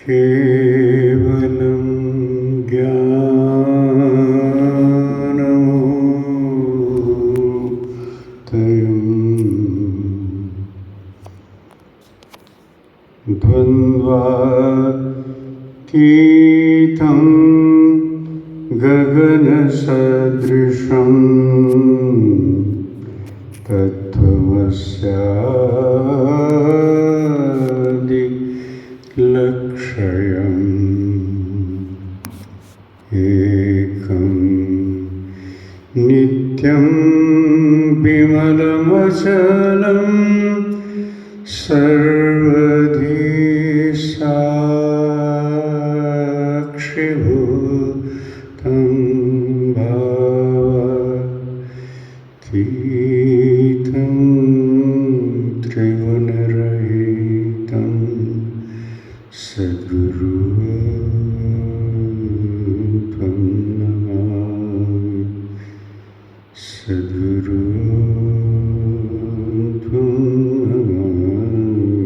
केवलं ज्ञानमूर्तयम् द्वन्द्वातीतं गगनसदृशं तत्त्वमस्यादि लक्ष्यम् एकं नित्यं विमलमचलं सर्वधी साक्षिभूतं भावातीतं त्रिगुणरहितं सद्गुरुं नमामि। सद्गुरुं नमामि।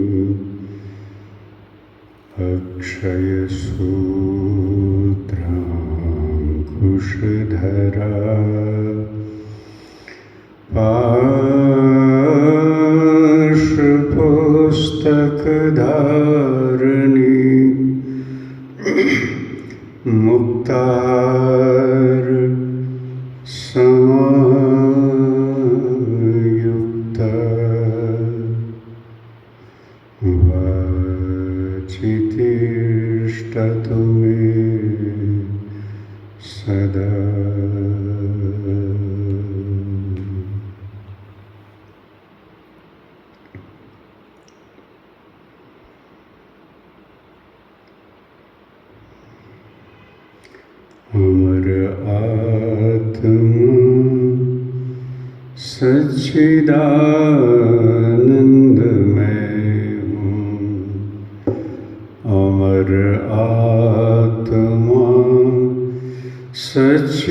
अक्षयसूत्राङ्कुशधरा पाशपुस्तकधारिणी मुक्तार समायुक्ता वाचितिष्ठतु मे सदा। अमर आत्मा सच्चिदानंदमय हूँ। अमर आत्मा सच्चिदानंदमय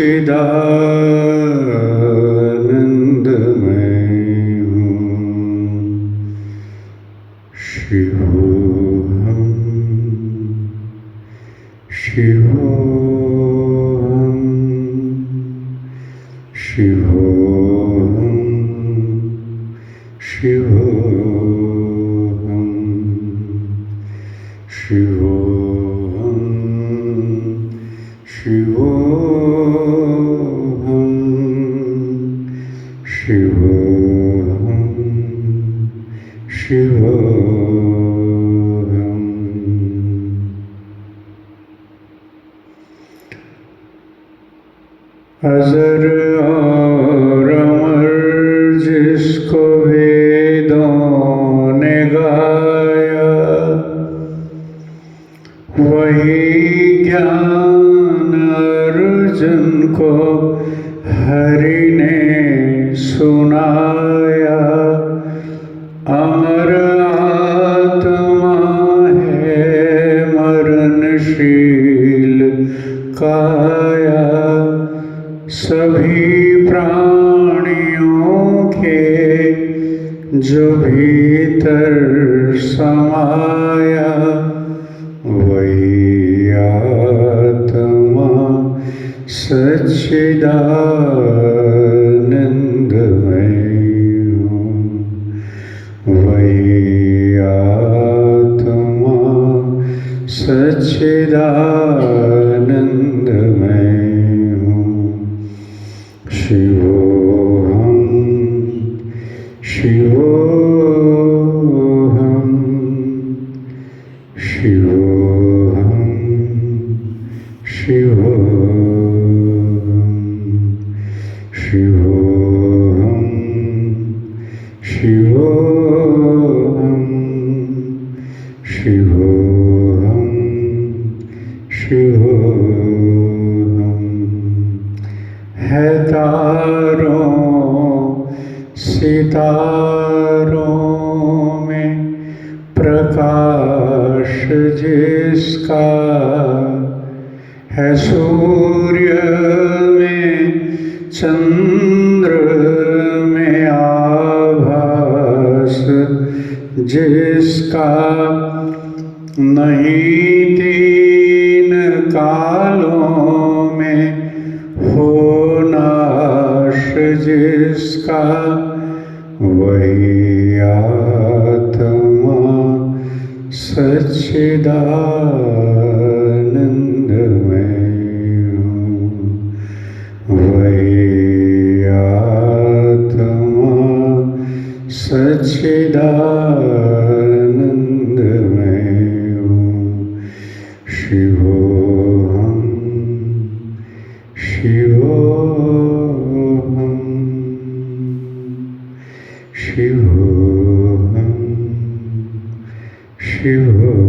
हूँ। शिवोऽहं शिवोऽहं शिवोऽहं शिवोऽहं शिवोऽहं शिवोऽहं शिवोऽहं शिवोऽहं। अजर और अमर जिसको वेदों ने गाया, वही ज्ञान अर्जुन को हरि ने सुनाया। अमर आत्मा है मरणशील काया, सभी प्राणियों के जो भीतर समाया, वही आत्मा सच्चिदानंदमय हूँ। वही आत्मा सच्चिदानंदमय हूँ। शिवोऽहं शिवोऽहं शिवोऽहं शिवोऽहं शिवोऽहं शिवोऽहं शिवोऽहं शिवोऽहं है तारों सितारों में प्रकाश जिसका, है सूर्य में चंद्र में आभास जिसका, नहीं तीन कालों में हो नाश जिसका, वही आत्मा सच्चिदानंदमय हूँ। वही आत्मा सच्चिदानंदमय हूँ। शिवोऽहं शिवोऽहं शिवोऽहं शिवोऽहं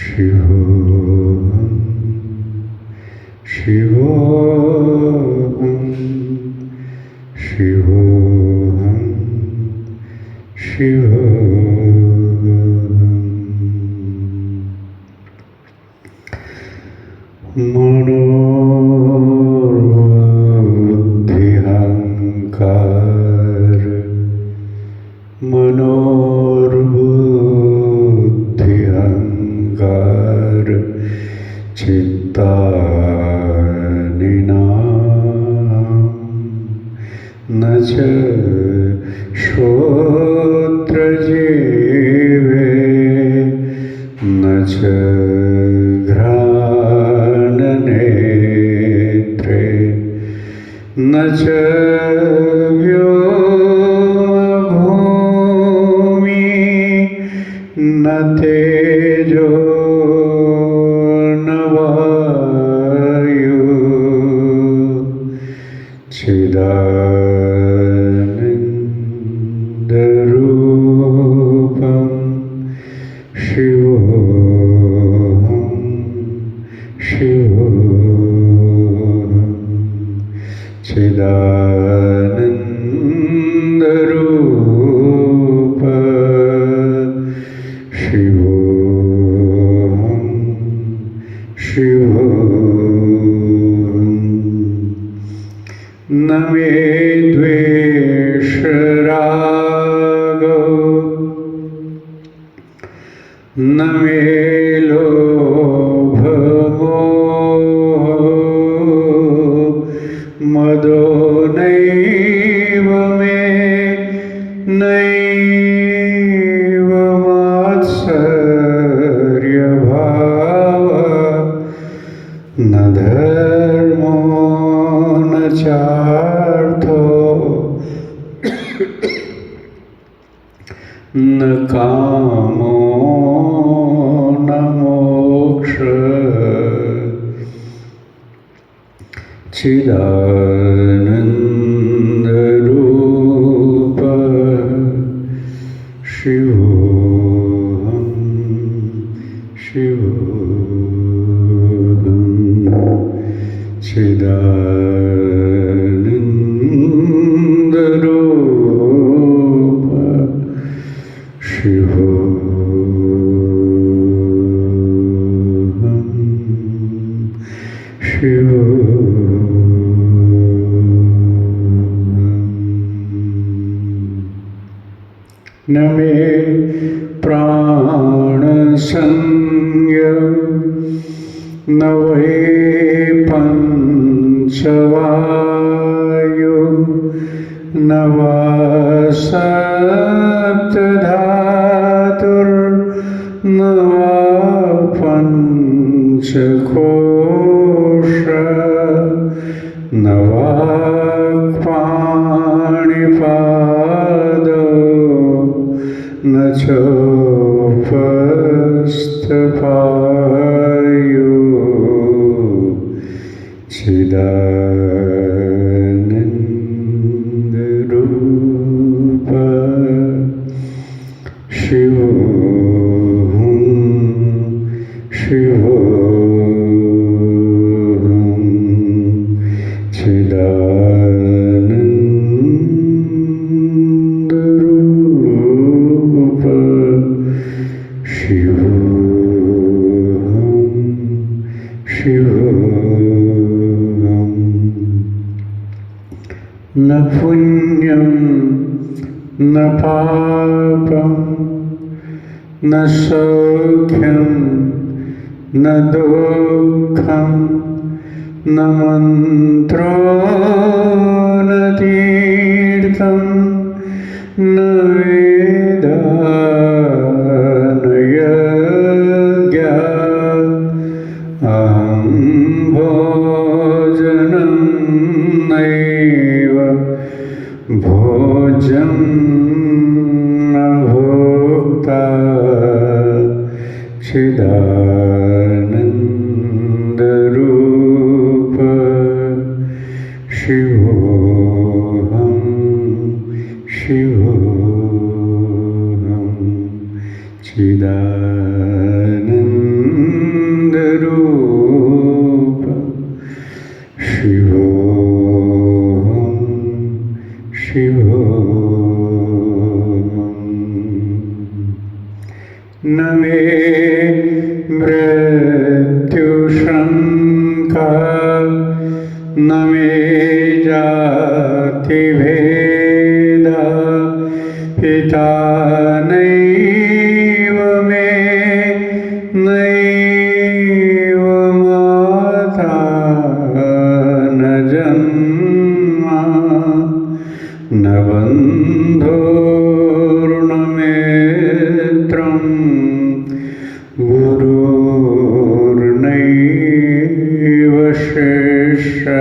शिवोऽहं शिवोऽहं शिवोऽहं शिवोऽहं मनोबुद्धिअहंकार मनोर्बुद्धिअहंकार चित्तानिनां न च श्रोत्रजिह्वे न च घ्राणनेत्रे न च व्योमभूमि न तेजो न वायु चिदानन्दरूपं शिवोऽहं शिवोऽहं चिदानन्दरूप शिवोऽहं शिवोऽहं न मे द्वेषरागो न मे लोभमोहो मदो नैव मे नैव मात्सर्यभाव न धर्मो न चार्थो न कामो न मोक्ष चिदानन्दरूप शिवोऽहं शिवोऽहं चिदानन्दरूप शिवोऽहं शिवोऽहं न मे प्राणसंज्ञा न वै पंचवायु न वा सप्तधातुर्न वा पंचकोश न वा चिदानन्दरूप शिवोऽहं न पुण्यं न पापं न सौख्यं न दुःखं न मन्त्रो न तीर्थं न वेदा न यज्ञा अहं भोजनं नैव भोज्यं न भोक्ता चिदानन्दरूप शिवोऽहं शिवोऽहं चिदानन्दरूप शिवोऽहं शिवोऽहं न मे मृत्युशङ्का न मे जातिभेदा पिता नैव मे नैव माता न जन्मा न बन्धुर्न मित्रं गुरुर्नैव शिष्यः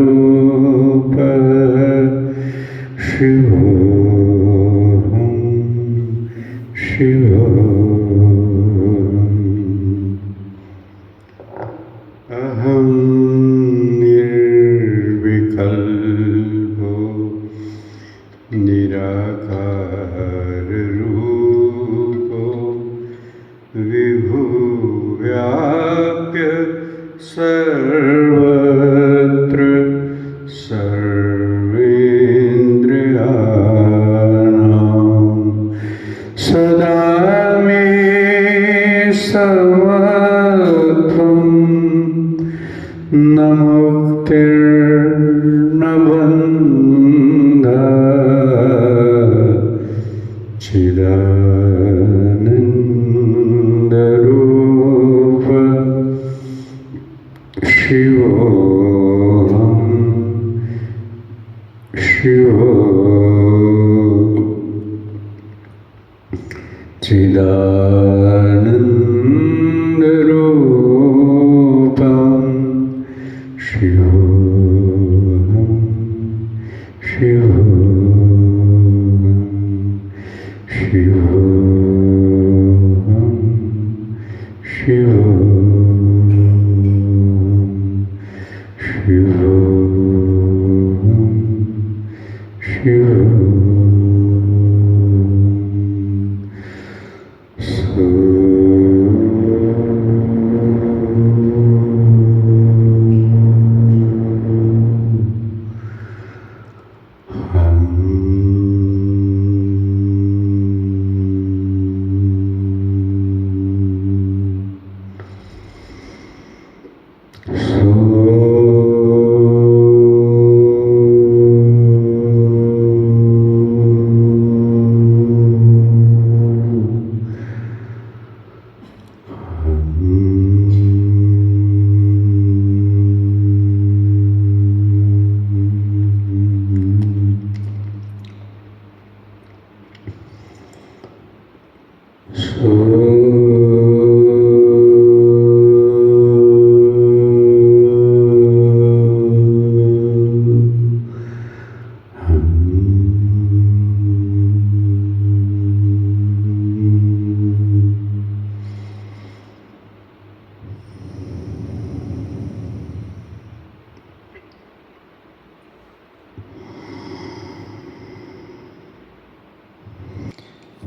चिदानन्दरूप शिवोऽहं शिवोऽहम् अहं निर्विकल्पो निराकाररूपो विभुव्याप्य सर्वत्र सर्वेन्द्रियाणां सदा मे समत्वं न मुक्तिर्न बन्धः चिदानन्दरूप शिवोऽहं चिदानन्दरूपं शिवोऽहं शिवोऽहं शिवोऽहं शिवोऽहं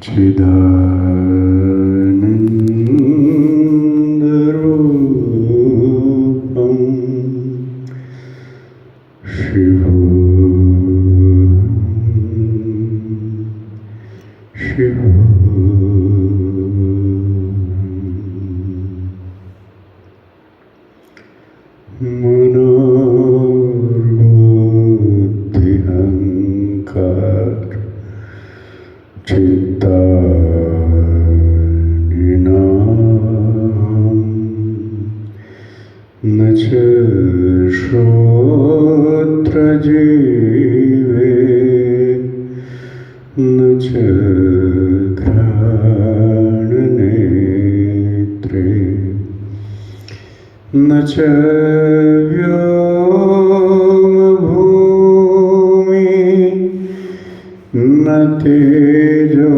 चिदानन्दरूप मनोर्बुद्धिहङ्कार चित्तानिनाम् न च श्रोत्रजीवे न च घ्राणनेत्रे न च व्योमभूमि न तेजो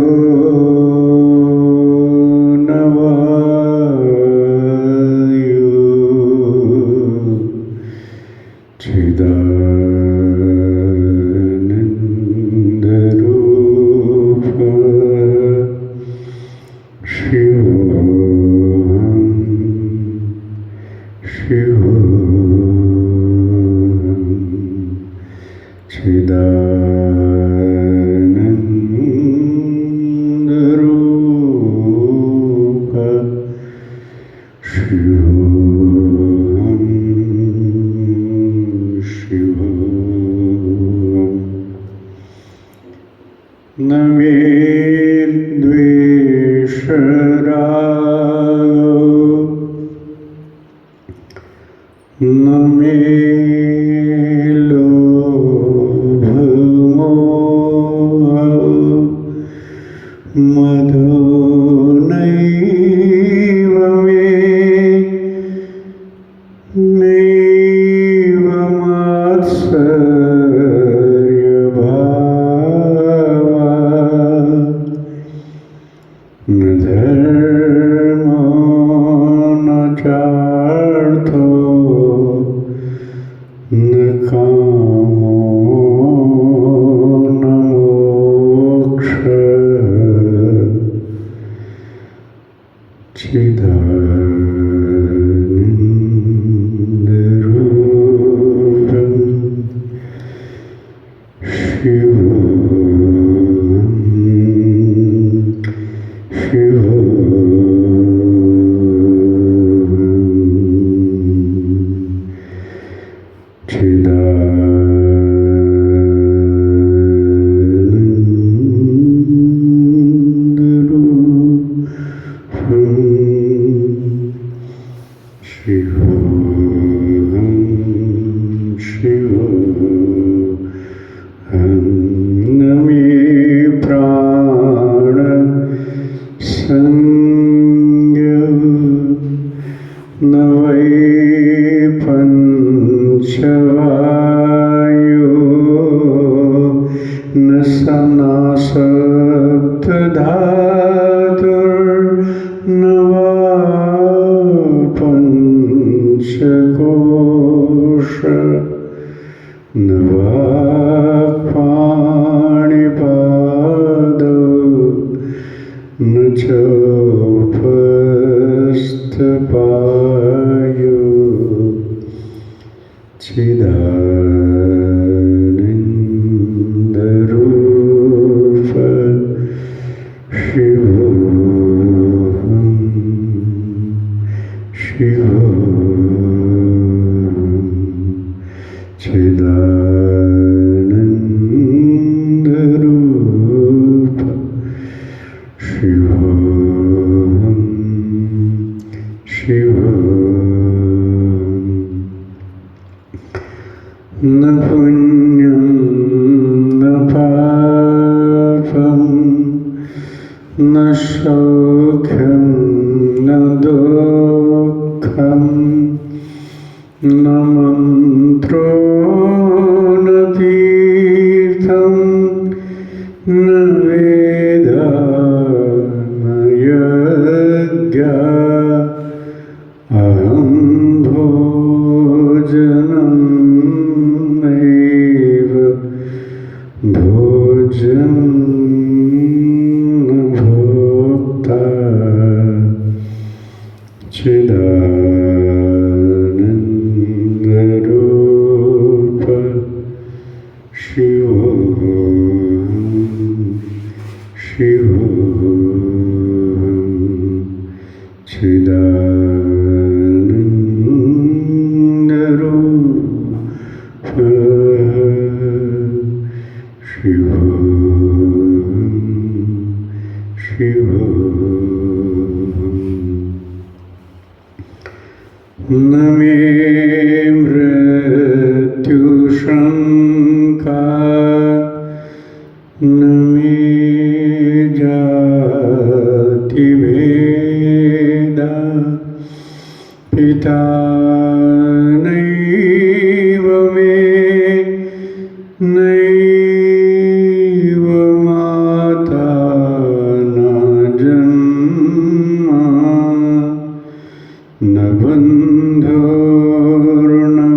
न वायु चिदानन्दरूप शिवोऽहं शिवोऽहं चिदानन्दरूप शिवोऽहं शिवोऽहं न मे द्वेषरागो न मे लोभमोहः मदो नैव मे नैव मात्सर्यभावः न धर्मो न चार्थो न कामो न मोक्षः चिदानन्दरूपं शिवोऽहं शिवोऽहं चिदानन्दरूपं शिवोऽहं शिवोऽहं न मे प्राणसंज्ञः न वै पञ्चवायो न सप्तधातुर्न वा पञ्चकोश न वा पाणिपादौ न चोपस्थपायो चिदानन्दरूप शिवोऽहं शिवोऽहं चिदानन्दरूप शिवोऽहं शिवोऽहं न पुण्यं न पापं न सौख्यं न दुःखं न मन्त्रो न तीर्थं न वेदा न यज्ञः अहं भोजनं नैव भोजनं न भोक्ता चिदानन्दरूप शिवोऽहं शिवोऽहं चिदानन्दरूप न मे मृत्युशङ्का न मे जातिभेदा पिता नैव मे नैव माता न जन्मा न बन्धुर्न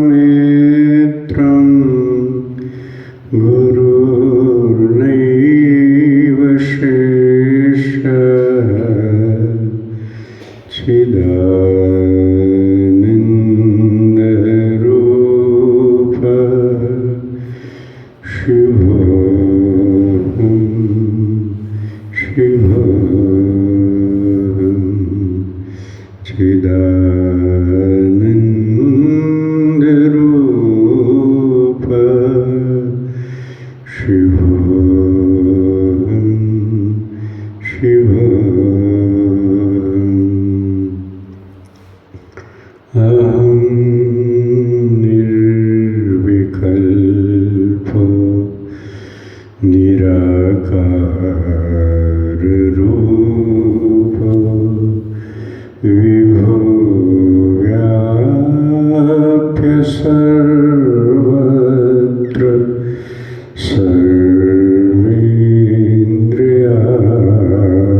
मित्रं गुरुर्नैव शिष्यः चिदानन्दरूपः शिवोऽहं शिवोऽहं चिदानन्दरूपः शिवोऽहं शिवोऽहम् अहं निर्विकल्पो निराकाररूपो विभो व्याप्य सर्वत्र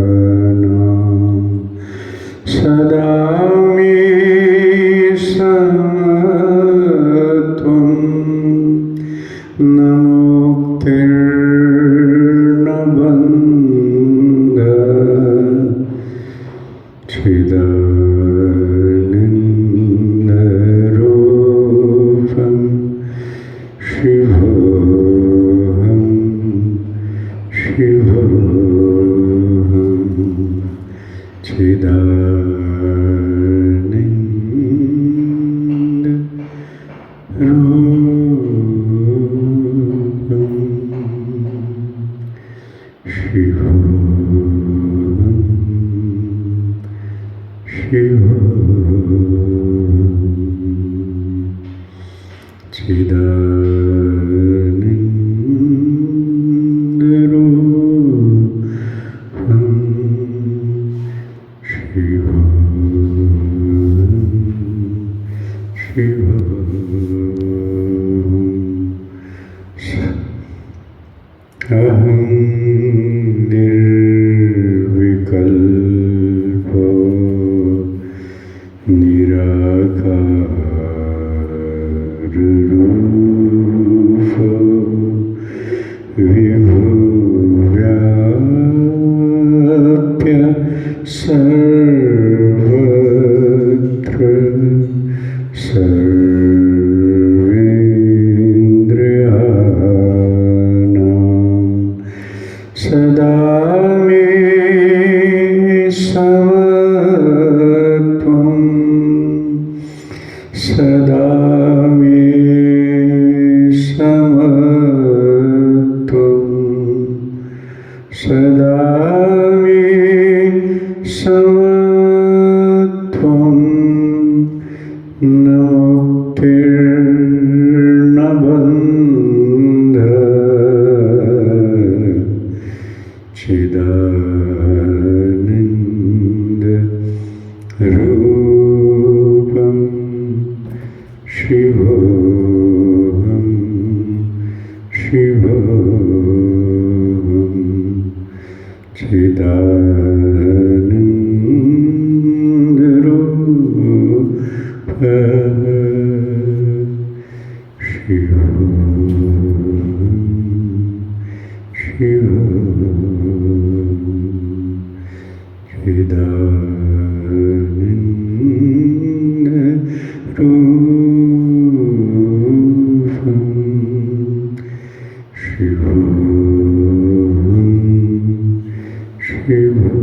सर्वेन्द्रियाणां सदा मे समत्वं न मुक्तिर्न बन्धः चिदानन्दरूपं शिवोऽहं शिवोऽहं चिदानन्दरूपं शिवोऽहं शिवोऽहं चिदानन्दरूपं शिवोऽहं शिवोऽहं अहं निर्विकल्पो निराकाररूपो विभो व्याप्य सर्वत्र सर्वेन्द्रियाणां सदा मे समत्वं सदा मे समत्वं सदा मे समत्वं न मुक्तिर्न बन्धः चिदानन्दरूपं शिवोऽहं शिवोऽहं चिदानन्दरूपः शिवोऽहं शिवोऽहं चिदानन्दरूपं शिवोऽहं शिवोऽहं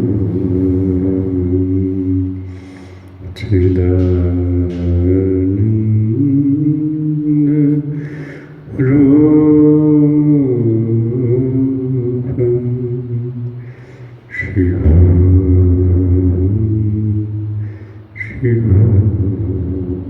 चिदानन्दरूपं शिवोऽहं शिवोऽहं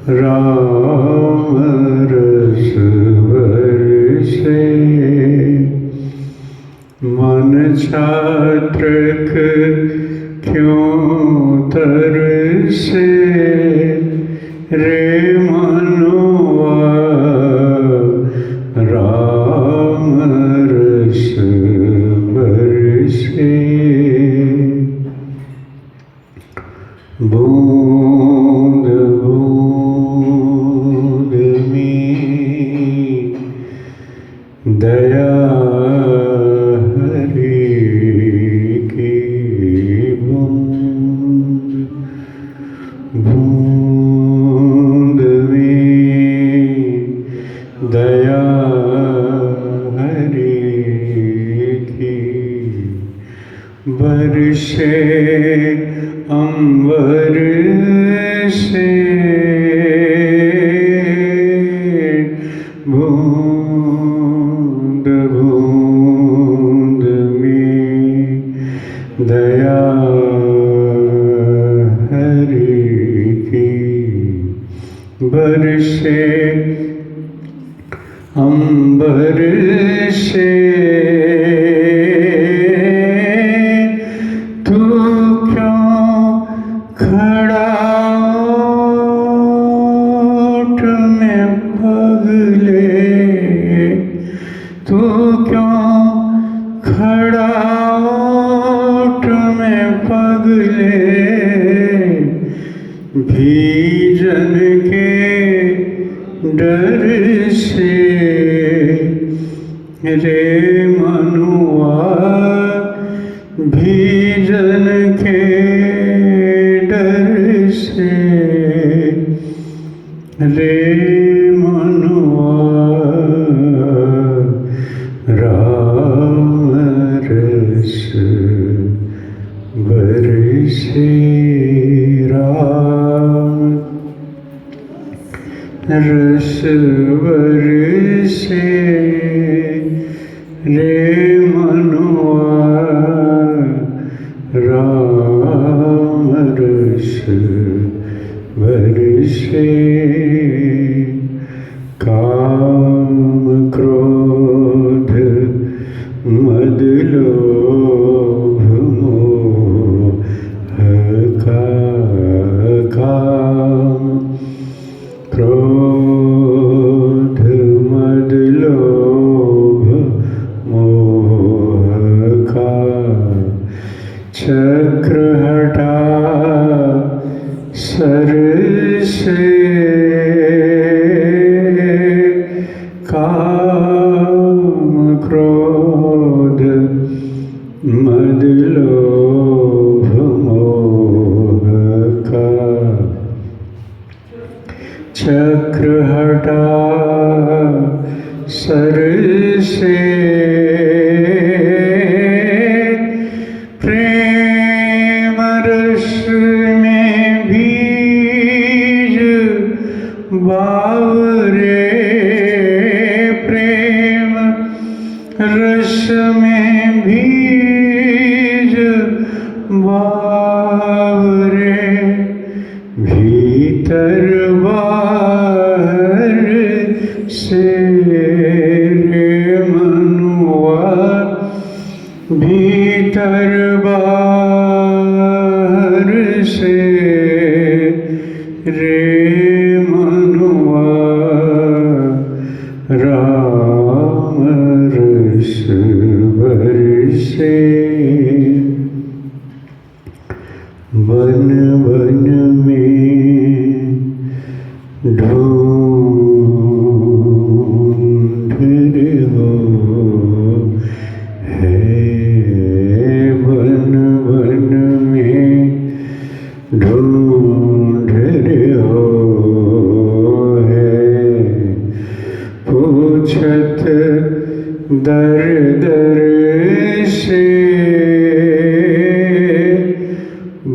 राम रस बरसे मन छात्रक क्यों तरसे रे मनुआ राम रस बरसे बूंद बूंद में दया हरि की बूंद बूंद में दया हरि की बरसे अंबर से बूंद बूंद में दया हरि की बरसे अंबर से तू क्यों खड़ा ओट में पगले तू क्यों खड़ा ओट में पगले भीजन के डर से रे मनुआ भीजन के डर से रे मनुआ राम रस बरसे राम रस बरसे रे मनुआ राम रस बरसे काम क्रोध मद लोभ मोह का काम क्रोध मद लोभ मोह का चक्र हटा सर से काम क्रोध मद लोभ मोह का चक्र हटा सर से प्रेम रस में बीज बावरे प्रेम रस में बीज बावरे भीतर बाहर से रे मनुआ भीतर बाहर से रे मनुआ राम रस बरसे वन वन में ढूंढ हो है वन वन में ढूंढ हो है पूछत दर दर से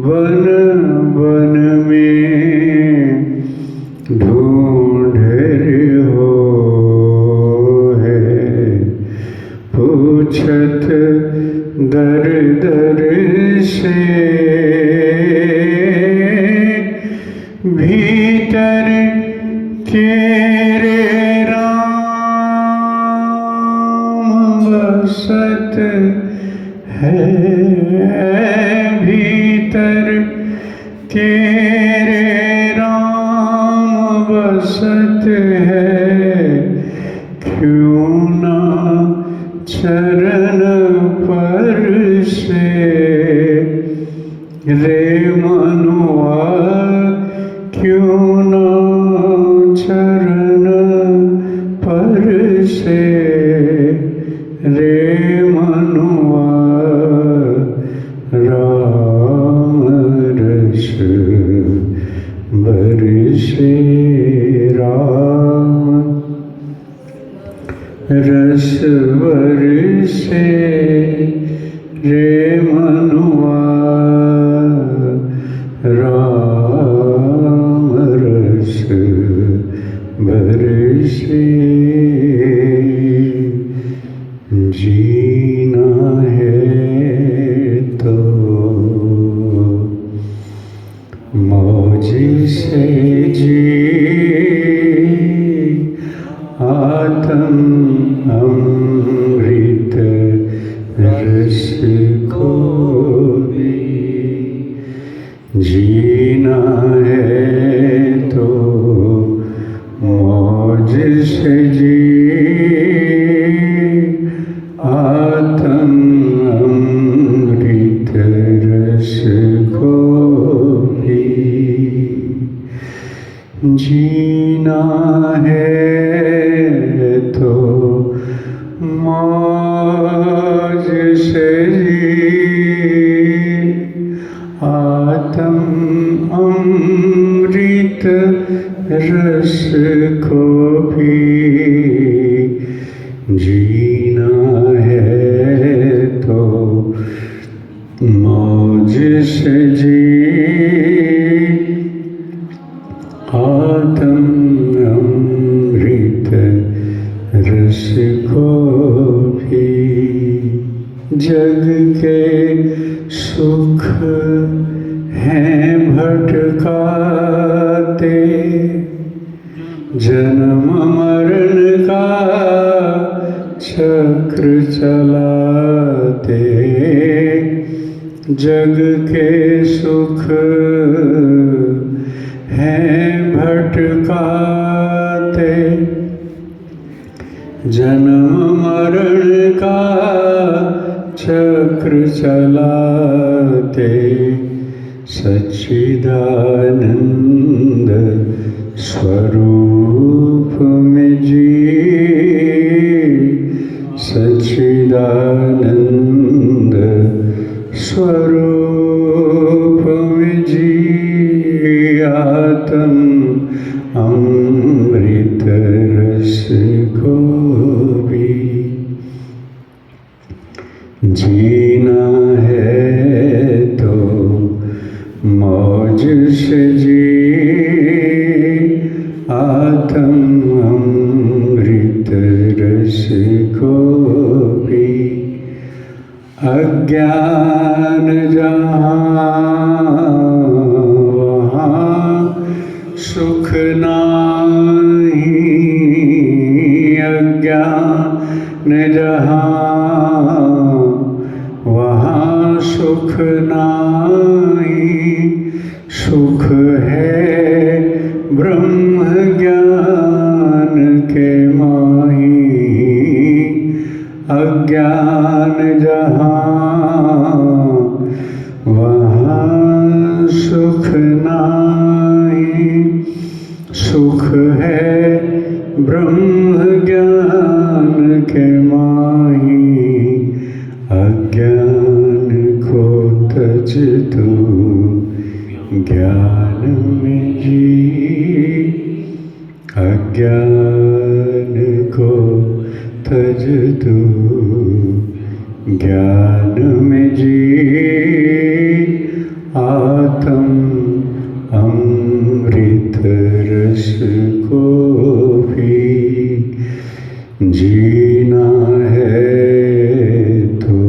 वन वन में ढूंढ हो है पूछत दर दर से भी भीतर तेरे राम बसत है, भीतर तेरे राम बसत है, क्यों ना चरण पर से रे मनुआ, क्यों ना चरण पर से रे मनुआ, राम रस बरसे, राम रस बरसे रे मनुआ, राम रस बरसे। जीना है तो मौज से जी, आत्म अमृत रस को भी जीना है तो मौज से जी, आत्म अमृत रस को भी जीना है तो मौज से जी, आत्म अमृत रस को भी जीना है तो मौज से जी, आत्म अमृत रस को भी। जग के सुख हैं भटकाते, जन्म मरण का चक्र चलाते, जग के सुख हैं भटकाते, जन्म मरण का चक्र चलाते, सच्चिदानंद स्वरूप में जी, सच्चिदानंद स्वरूप में जी, आत्म अमृत रस को भी जीना है तो मौज से जी, आत्म अमृत रस को भी। अज्ञान जहाँ वहाँ सुख नहीं, अज्ञान जहाँ वहाँ सुख नहीं, सुख है ब्रह्म ज्ञान के माही, अज्ञान जहाँ वहाँ सुख नहीं, सुख है ब्रह्म ज्ञान के माही, अज्ञान को तज तू ज्ञान में जी, अज्ञान को तज तू ज्ञान में जी, आत्म अमृत रस को भी जीना है तो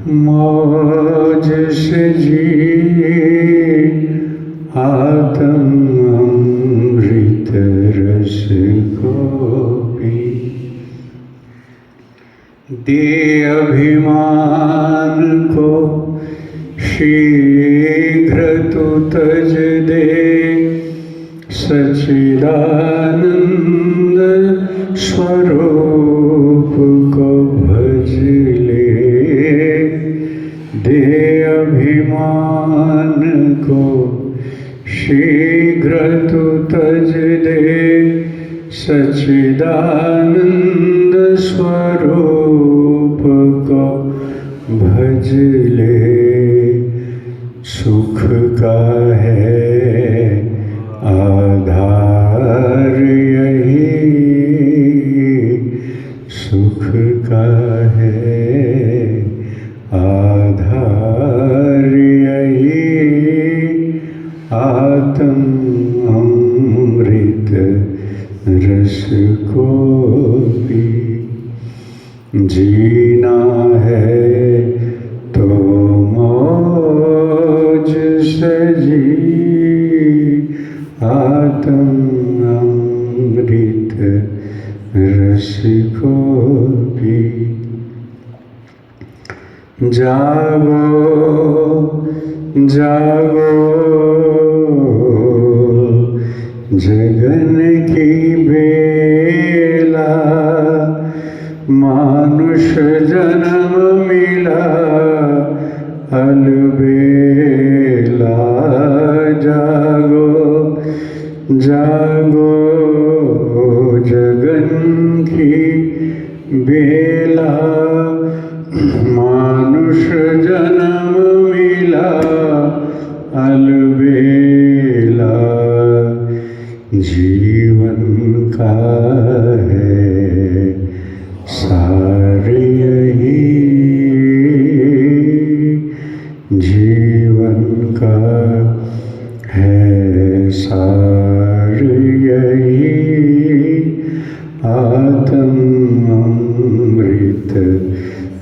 मौज से जी, आत्म दे अभिमान को शीघ्र तू तज दे, सच्चिदानंद स्वरूप को भज ले। दे अभिमान को शीघ्र तू तज दे, सच्चिदानंद स्वरूप को भज ले। सुख का है आधार यही, सुख का है आधार यही, आत्म अमृत रस को पी। जीना है तो मौज से जी, आत्म अमृत रस को पी। जागो जागो जगन की बेला, मानुष जन्म मिला अलबेला। जागो जागो जगन की बेला, मानुष जन्म मिला अलबेला। जीवन का है सार यही, जीवन का है सार यही, आत्म अमृत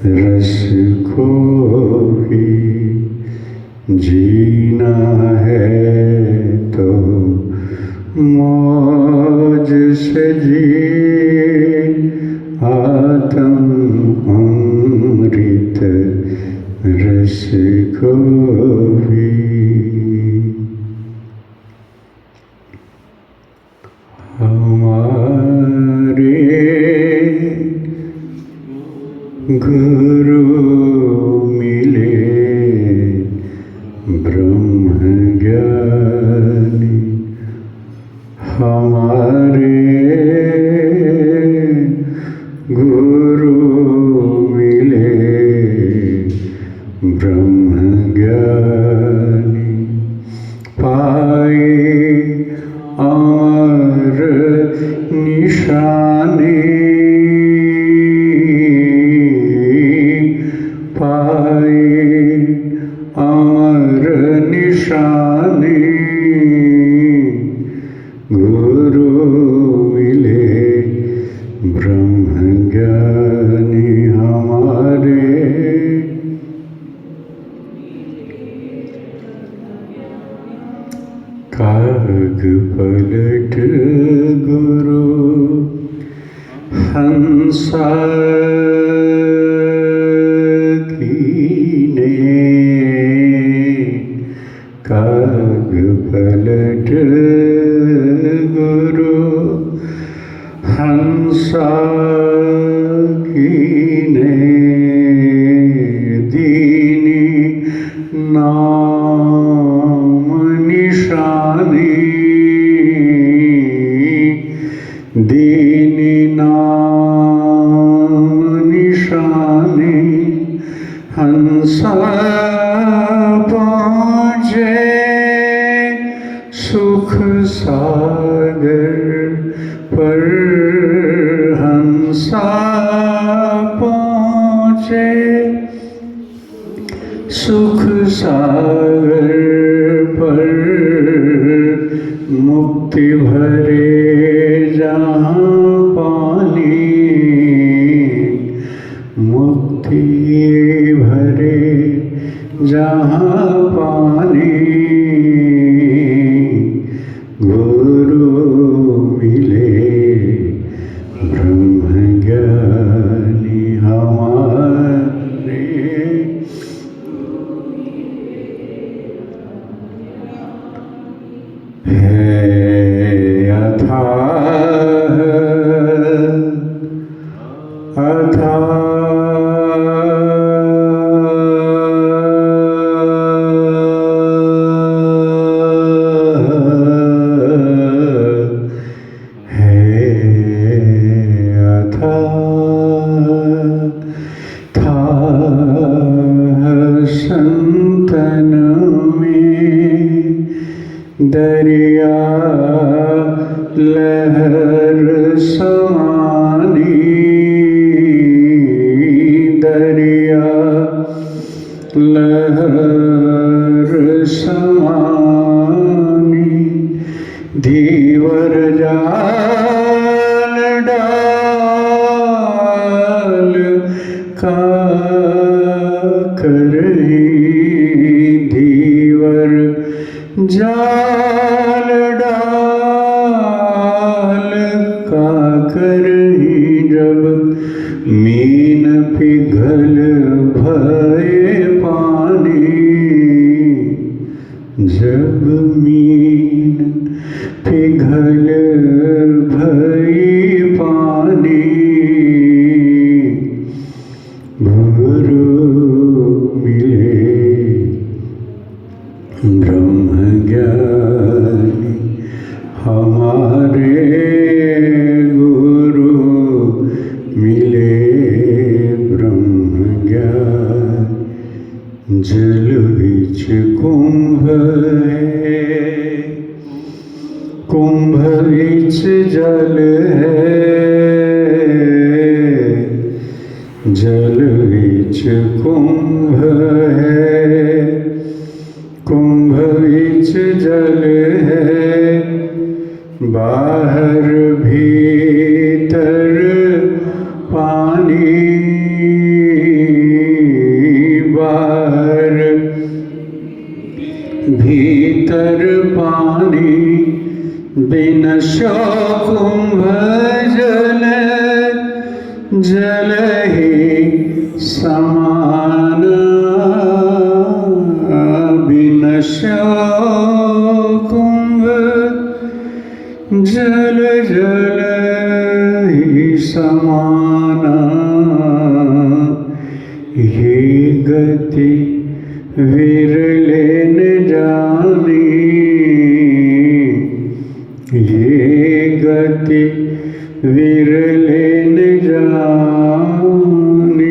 रस को भी। जीना है तो मौज से जी, आत्म अमृत रस को भी। हमारे गुरु मिले ब्रह्म ज्ञानी, हमारे गुरु मिले ब्रह्म ज्ञानी। पाए अमर निशानी, पाए अमर निशानी। गुरु मिले ब्रह्म ज्ञानी, हमारे काग पलट गुरु हंसा कीने, काग पलट गुरु हंसा कीने। दीनी नाम निशानी, दीनी नाम निशानी। हंसा पहुँचे सुख सागर पर, हंसा पहुँचे सुख सागर पर। मुक्ति भरे जहाँ पानी, मुक्ति भरे जहाँ पानी। गुरु मिले ब्रह्म ज्ञानी, हमारे है अथाह अथाह संतन में दरिया लहर समानी दरिया लहर समानी धीवर जाल डाल का करही धीवर जाल डाल का करही जब मीन पिघल भये पानी जब मीन पिघल भये पानी गुरु मिले ब्रह्म ज्ञानी हमारे गुरु मिले ब्रह्म ज्ञानी जल बिच कुंभ है कुंभ बिच जल है जल बिच कुंभ है कुंभ बिच जल है बाहर भीतर पानी बाहर भीतर पानी बिन कुंभ जल जल ही समान बिन कुंभ जल जल ही समाना ये गति विरले न जानी ये गति विरले न जानी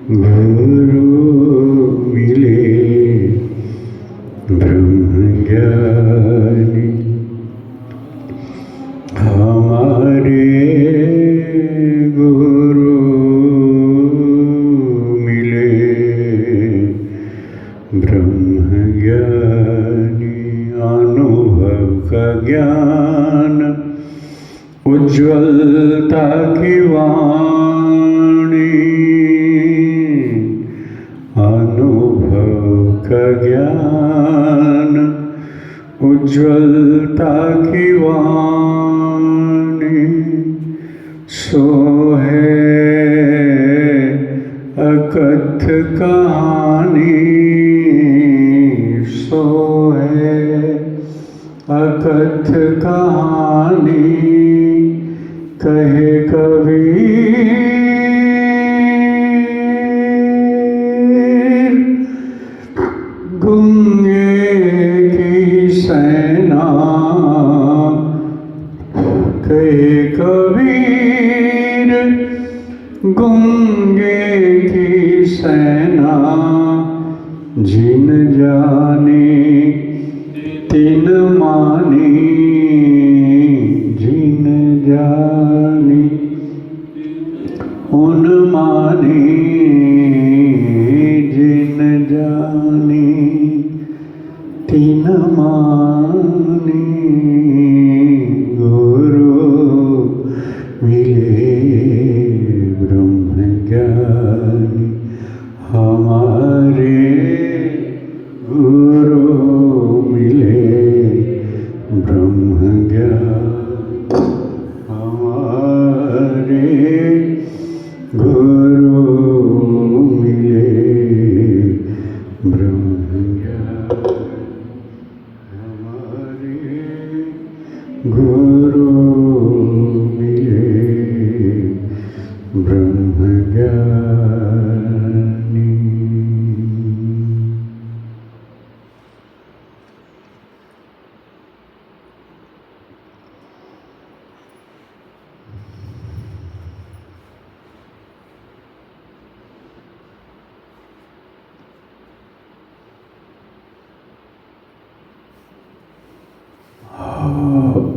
गुरु मिले ब्रह्म ज्ञानी हमारे गुरु मिले ब्रह्म ज्ञानी अनुभव का ज्ञान उज्ज्वलता की वाणी अनुभव का ज्ञान उज्ज्वलता की वाणी सो है अकथ कहानी सो है अकथ कहानी कहे कबीर गूंगे की सेना कहे कबीर गूंगे की सेना जिन जाने तिन मानी जिन जानी उन मानी जिन जानी तिन मानी गुरु मिले ब्रह्म ज्ञानी हमारे गुरु मिले ब्रह्म ज्ञानी हमारे गुरु मिले ब्रह्म ज्ञानी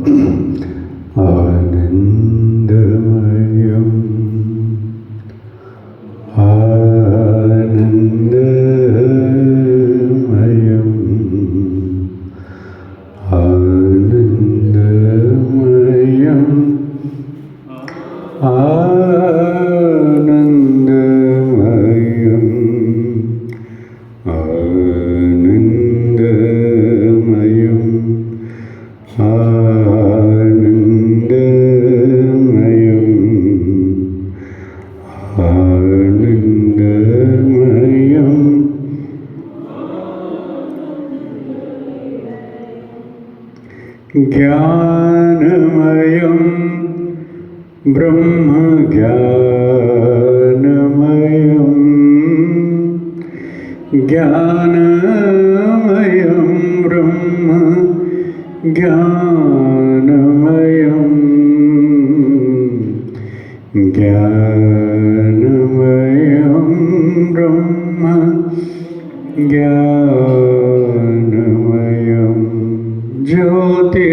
आनन्दमयम् आनन्दमयम् आनन्दमयम् आनन्दमयम् आनन्दमयम् आनन्दमयम् ज्ञानमयम् ब्रह्म ज्ञानमयम् ज्ञानमयम् ब्रह्म ज्ञानमयम् ज्ञानमयम् ब्रह्म ज्ञानमयम् ज्योतिर्मयं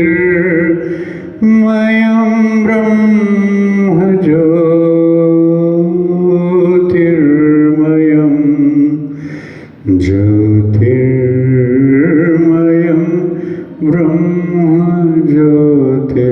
ब्रह्म ज्योतिर्मयं ज्योतिर्मयं ब्रह्म ज्योतिर्मयम्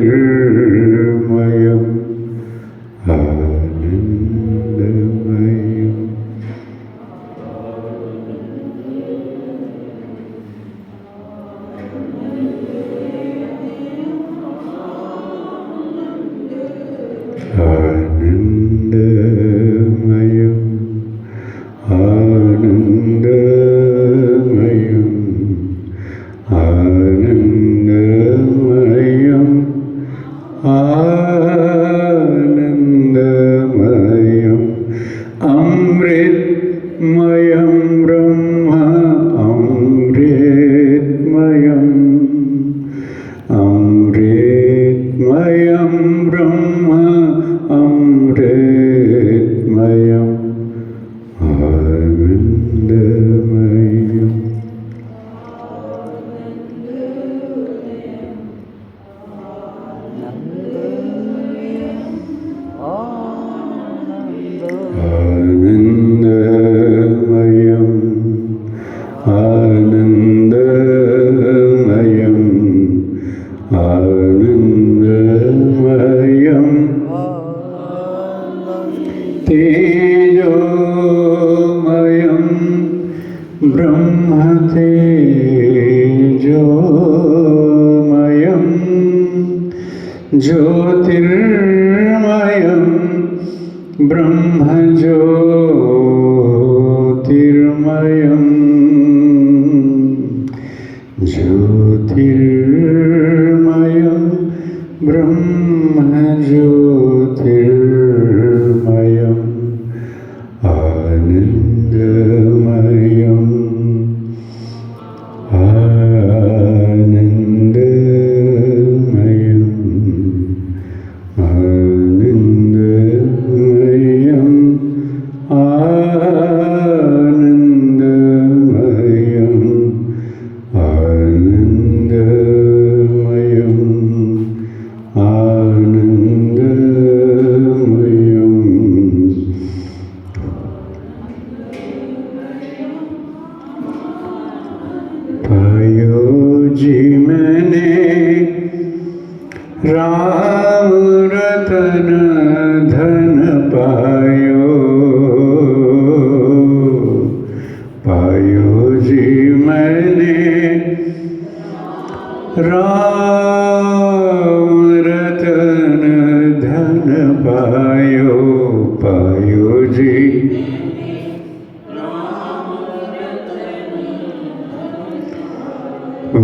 आनन्दमयम् आनन्दमयम् आनन्दमयम् आनन्दमयम् आनन्दमयम् अमृतमयं ब्रह्म अमृतमयम् अमृतमयं ब्रह्म अमृतमयम् आनन्दमयम् आनन्दमयम् आनन्दमयम् आनन्दमयम् तेजोमयं ब्रह्म तेजोमयम् ज्योतिर्मयं ब्रह्म ज्योतिर्मयम् ज्योतिर्मयं ब्रह्म ज्योतिर्मयम् आनन्दमयम् आनन्दमयम् आनन्दमयम् आनन्दमयम् आनन्दमयम् आनन्दमयम् पायो जी मैंने राम रतन धन पायो पायो जी मैंने राम रतन धन पायो पायो जी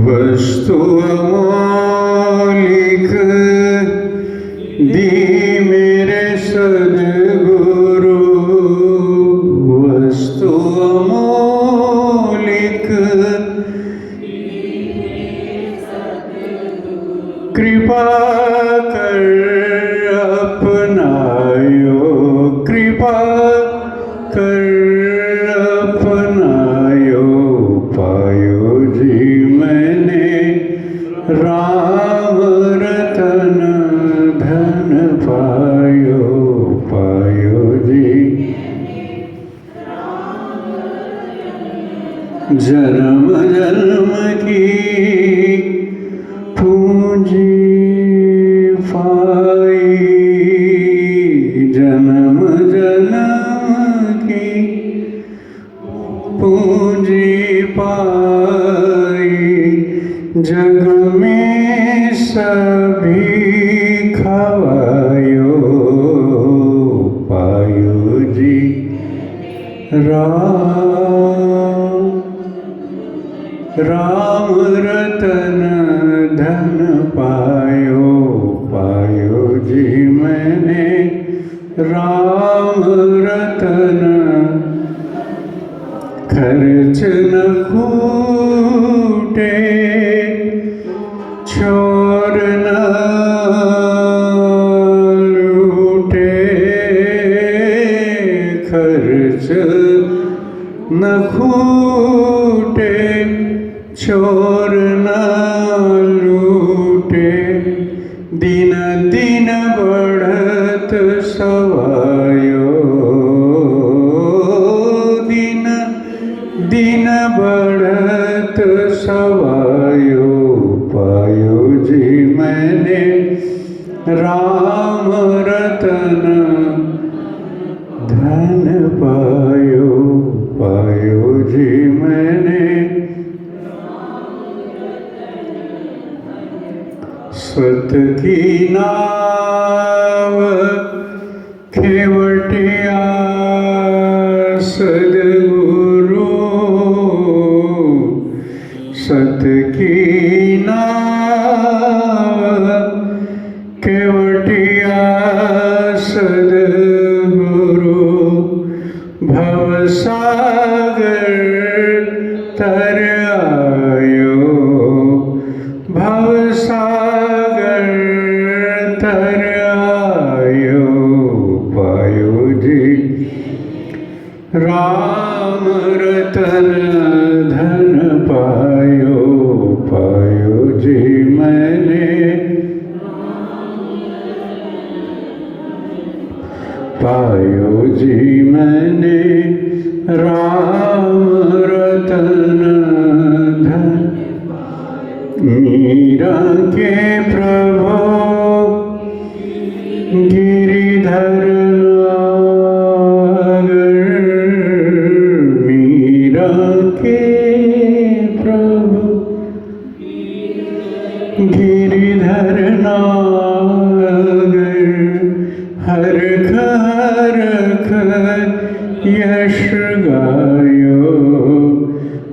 वस्तु अमोलिक दी मेरे सद्गुरु वस्तु अमोलिक कृपा कर अपनायो कृपा कर अपनायो पायो जी मैंने राम रतन जग में सभी खवायो पायो जी राम। राम रतन धन पायो पायो जी मैंने राम रतन। खर्च न खूटे छोर न लूटे। खर्च न खूटे छोर न लूटे। दिन दिन बढ़त सवायो दिन दिन बढ़त सवायो पायो जी मैंने राम रतन। धन पायो पायो जी मैंने स्वत की नाव खेवटिया सदगुरु। सत की नाव केवटिया सदगुरु। भवसागर तर आयो भवसागर तर आयो पायो जी राम रतन। धन पायो पायो जी मैंने पायो जी मैंने राम रतन। धन मीरा के प्रभु गिरिधर नागर। मीरा के प्रभु गिरिधर नागर। हर हरख यश गायो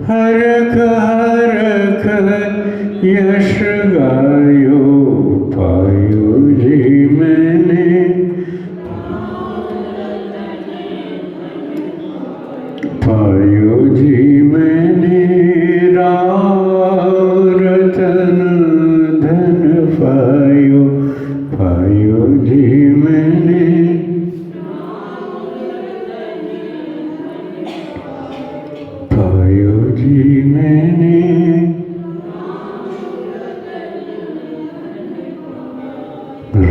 हरख हरख यश गायो पायो जी मैंने पायो जी मैंने राम रतन। धन पायो पायो जी मैंने पायो जी मैंने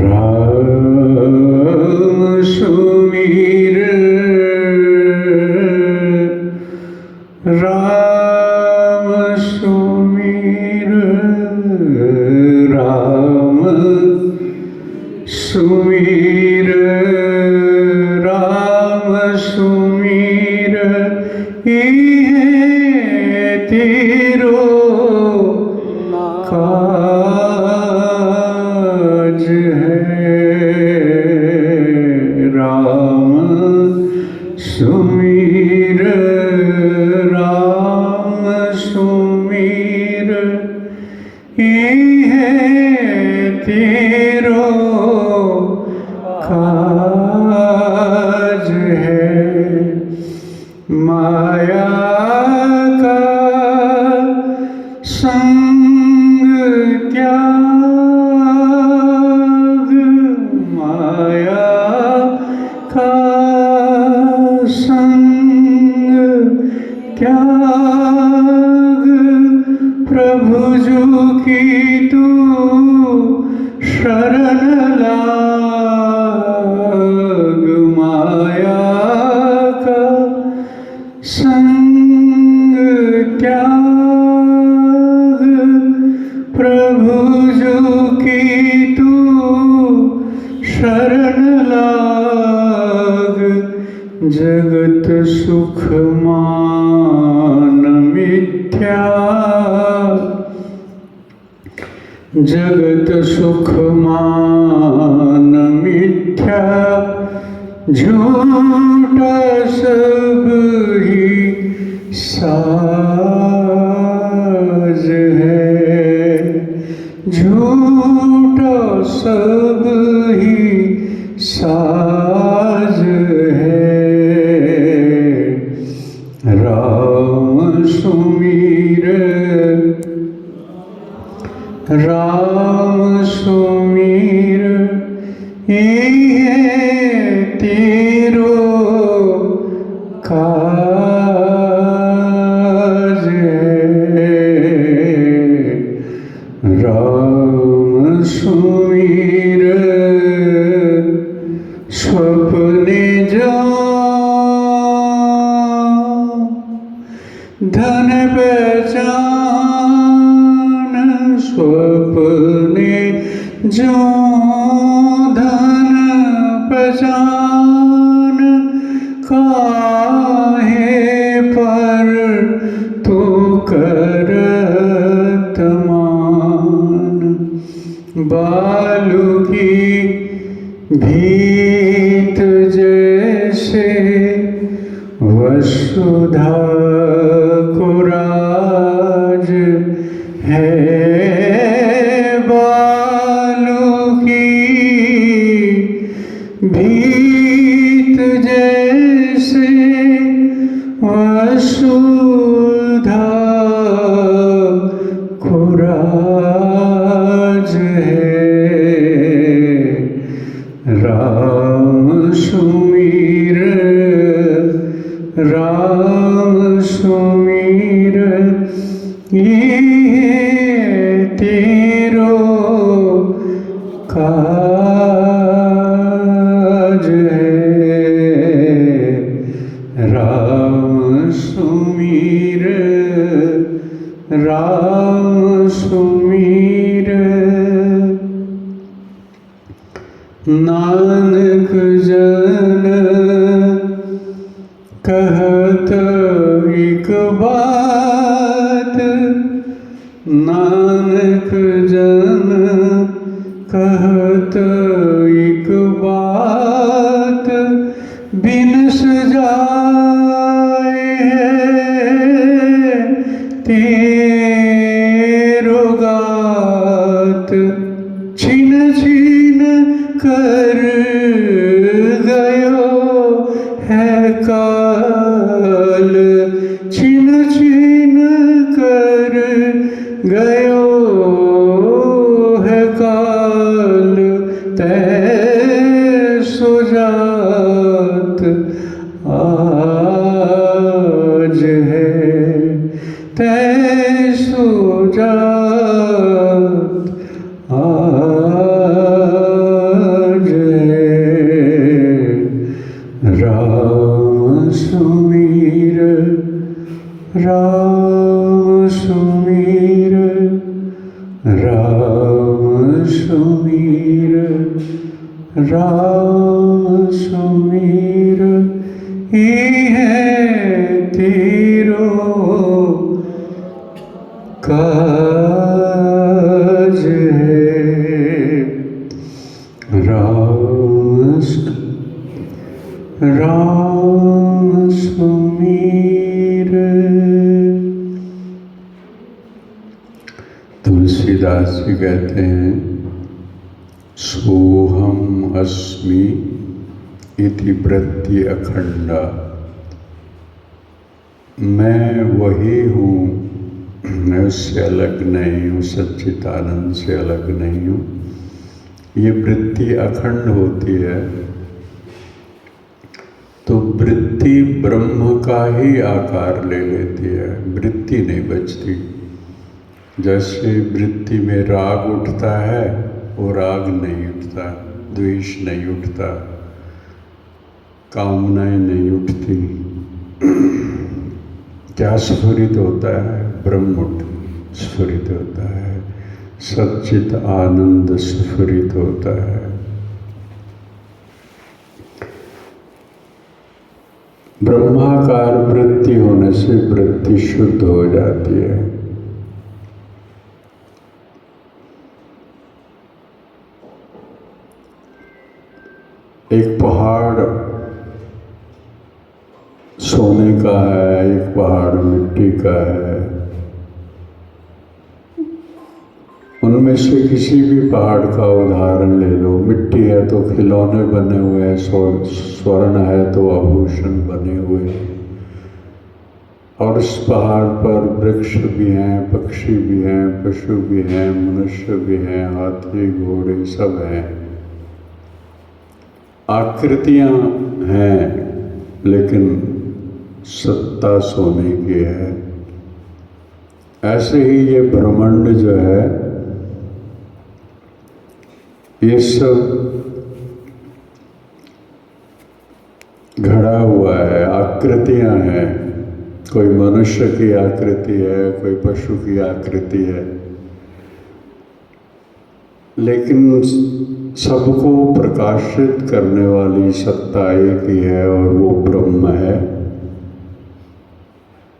राम सुमीर राम सुमीर राम सुमीर राम सुमीर। ये तेरो काज है राम सुमीर राम सुमीर। ये तेरो काज है। माया का संग त्याग माया का संग त्याग। प्रभु जो की तू शरण लाग। माया का संग त्याग। प्रभु जो की तू शरण लाग। जगत सुख मान मिथ्या जगत सुख मान मिथ्या, झूठा सब ही साज है, झूठा सब ही साज है। राम सुमीर, राम सुमीर, ये तेरो काज है। राम सुमीर, स्वप्ने जो धन पहचान, स्वप्ने जो धन पहचान, काहे पर तो करत मान। बालू की भीत जैसे वसुधा को राज है, बालू की भीत जैसे वसुधा को राज है। राम सुमीर, राम सुमीर, ये तेरो काज है। राम सुमीर, राम सुमीर। नानक जन कहत एक बात, नानक जन कहत एक बात, बिन सजाए है तेरो गात। छिन छिन कर गयो है काल, छिन छिन कर गयो है काल, तैसो जात आज है, तैसो जात आज है। राम सुमीर, राम सुमीर, राम सुमीर, राम सुमीर, ये है तेरो काज है। राम सुमीर। तुलसीदास जी कहते हैं, सोहम अस्मि इति वृत्ति अखंडा, मैं वही हूँ, मैं उससे अलग नहीं हूँ, सच्चिदानंद से अलग नहीं हूँ। ये वृत्ति अखंड होती है तो वृत्ति ब्रह्म का ही आकार ले लेती है, वृत्ति नहीं बचती। जैसे वृत्ति में राग उठता है वो राग नहीं उठता, द्वेष नहीं उठता, कामनाएं नहीं उठती। क्या स्फुरित होता है? ब्रह्म स्फुरित होता है, सच्चित आनंद स्फुरित होता है। ब्रह्माकार वृत्ति होने से वृत्ति शुद्ध हो जाती है। एक पहाड़ सोने का है, एक पहाड़ मिट्टी का है। उनमें से किसी भी पहाड़ का उदाहरण ले लो। मिट्टी है तो खिलौने बने हुए हैं, स्वर्ण है तो आभूषण बने हुए हैं, और इस पहाड़ पर वृक्ष भी हैं, पक्षी भी हैं, पशु भी हैं, मनुष्य भी हैं, हाथी घोड़े सब हैं। आकृतियां हैं लेकिन सत्ता सोने की है। ऐसे ही ये ब्रह्मांड जो है, ये सब घड़ा हुआ है, आकृतियां हैं। कोई मनुष्य की आकृति है, कोई पशु की आकृति है, लेकिन सबको प्रकाशित करने वाली सत्ता एक ही है और वो ब्रह्म है।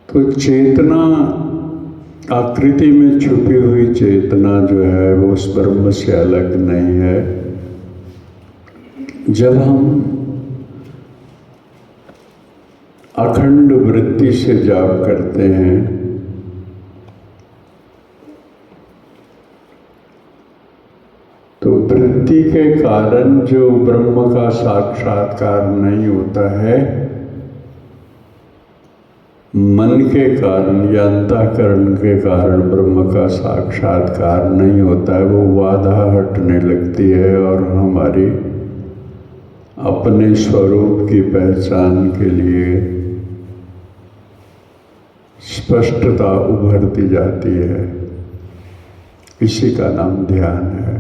तो चेतना, आकृति में छुपी हुई चेतना जो है वो उस ब्रह्म से अलग नहीं है। जब हम अखंड वृत्ति से जाप करते हैं तो वृत्ति के कारण जो ब्रह्म का साक्षात्कार नहीं होता है, मन के कारण या अंतःकरण के कारण ब्रह्म का साक्षात्कार नहीं होता है। वो बाधा हटने लगती है और हमारी अपने स्वरूप की पहचान के लिए स्पष्टता उभरती जाती है। इसी का नाम ध्यान है।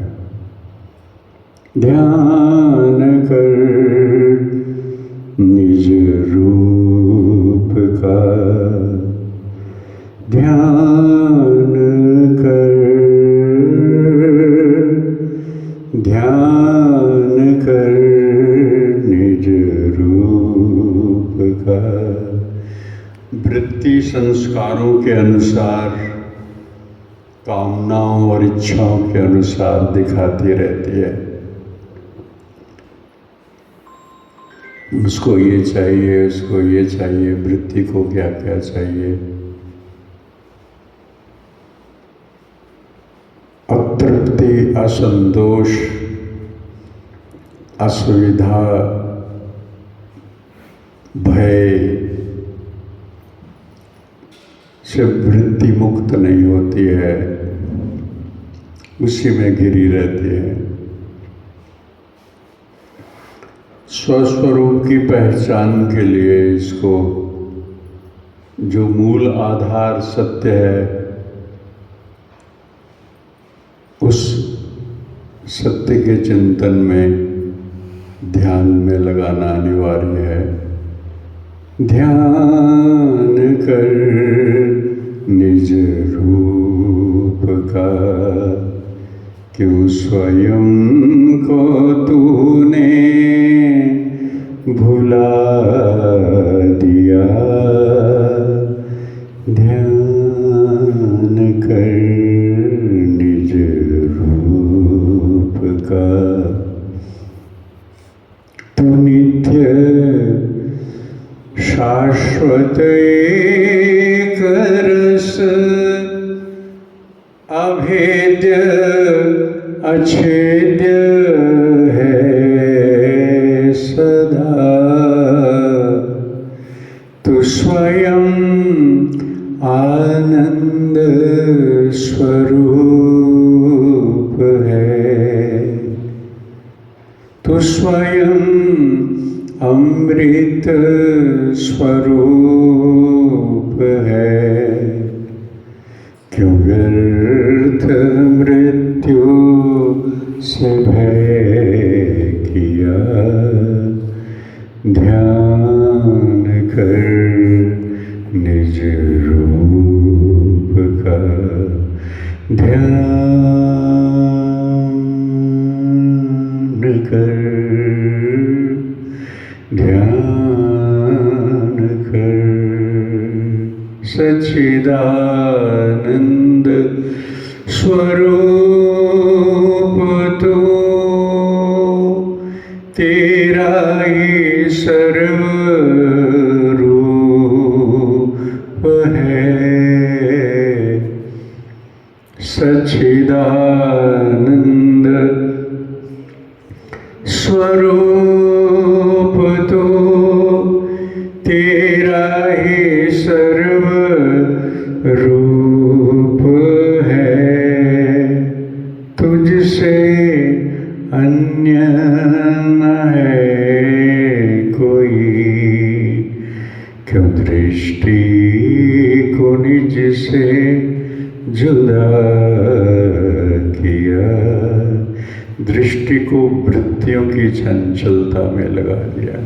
ध्यान कर निज रूप का, ध्यान कर, ध्यान कर निज रूप का। वृत्ति संस्कारों के अनुसार, कामनाओं और इच्छाओं के अनुसार दिखाती रहती है। उसको ये चाहिए, उसको ये चाहिए, वृत्ति को क्या क्या चाहिए। अतृप्ति, असंतोष, असुविधा, भय से वृत्ति मुक्त नहीं होती है, उसी में घिरी रहती है। स्वस्वरूप की पहचान के लिए इसको जो मूल आधार सत्य है, उस सत्य के चिंतन में ध्यान में लगाना अनिवार्य है। ध्यान कर निज रूप का, क्यों स्वयं को तूने भुला दिया। ध्यान कर निज रूप का, तू नित्य शाश्वत एक रस, अभेद्य अछेद्य है सदा। तू स्वयं आनंद स्वरूप है, तू स्वयं अमृत स्वरूप है। क्यों व्यर्थ मृत्यु से भय किया। ध्यान कर निज रूप का, ध्यान कर, ध्यान कर। सच्चिदानंद स्वरूप तो तेरा सच्चिदानंद स्वरूप तो तेरा ही सर्व रूप है, तुझसे अन्य न है कोई। क्यों दृष्टि को निज से जुदा किया, दृष्टि को वृत्तियों की चंचलता में लगा दिया।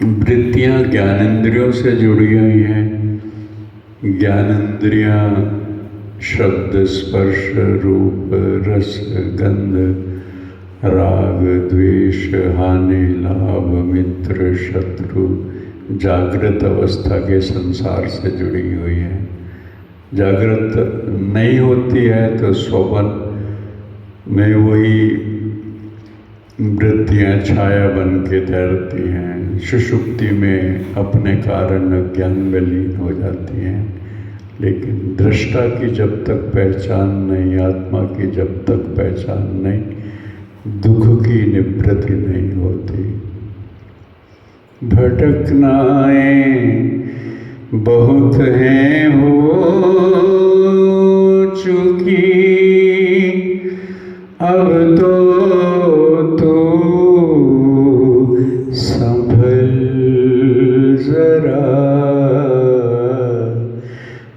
वृत्तियां ज्ञानेंद्रियों से जुड़ी हुई हैं। ज्ञानेंद्रियां शब्द, स्पर्श, रूप, रस, गंध, राग, द्वेष, हानि, लाभ, मित्र, शत्रु, जागृत अवस्था के संसार से जुड़ी हुई है। जागृत नहीं होती है तो स्वप्न में वही वृत्तियां छाया बन के तैरती हैं। सुषुप्ति में अपने कारण ज्ञान में लीन हो जाती हैं। लेकिन दृष्टा की जब तक पहचान नहीं, आत्मा की जब तक पहचान नहीं, दुख की निवृत्ति नहीं होती। भटकनाएं बहुत हैं हो चुकी, अब तो तू संभल जरा,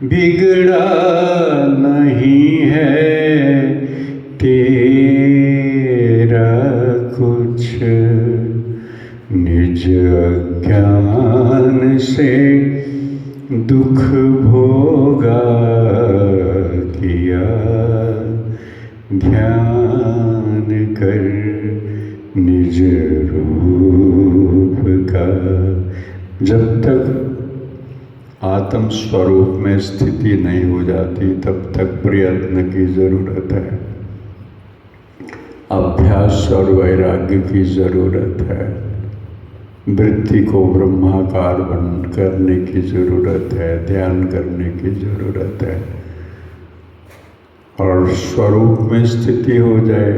बिगड़ा नहीं है तेरा कुछ, निज अज्ञान से दुख भोगा किया, ध्यान कर निज रूप का। जब तक आत्म स्वरूप में स्थिति नहीं हो जाती तब तक प्रयत्न की जरूरत है, अभ्यास और वैराग्य की जरूरत है, वृत्ति को ब्रह्माकार बन करने की जरूरत है, ध्यान करने की जरूरत है। और स्वरूप में स्थिति हो जाए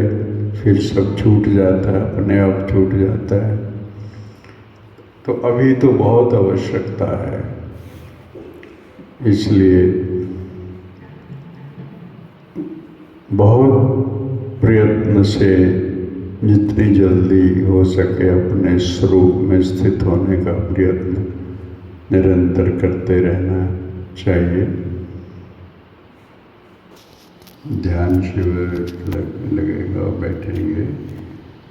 फिर सब छूट जाता है, अपने आप छूट जाता है। तो अभी तो बहुत आवश्यकता है, इसलिए बहुत प्रयत्न से जितनी जल्दी हो सके अपने स्वरूप में स्थित होने का प्रयत्न निरंतर करते रहना चाहिए। ध्यान शिविर लगेगा, बैठेंगे,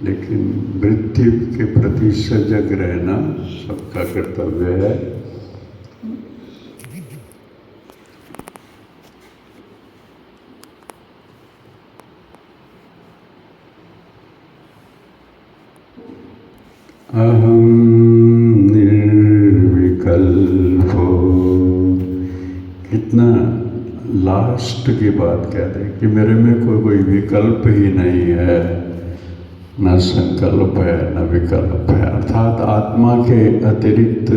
लेकिन वृत्ति के प्रति सजग रहना सबका कर्तव्य है। अहम निर्विकल्पो, कितना लास्ट की बात कह दें कि मेरे में कोई विकल्प ही नहीं है, न संकल्प है न विकल्प है। अर्थात आत्मा के अतिरिक्त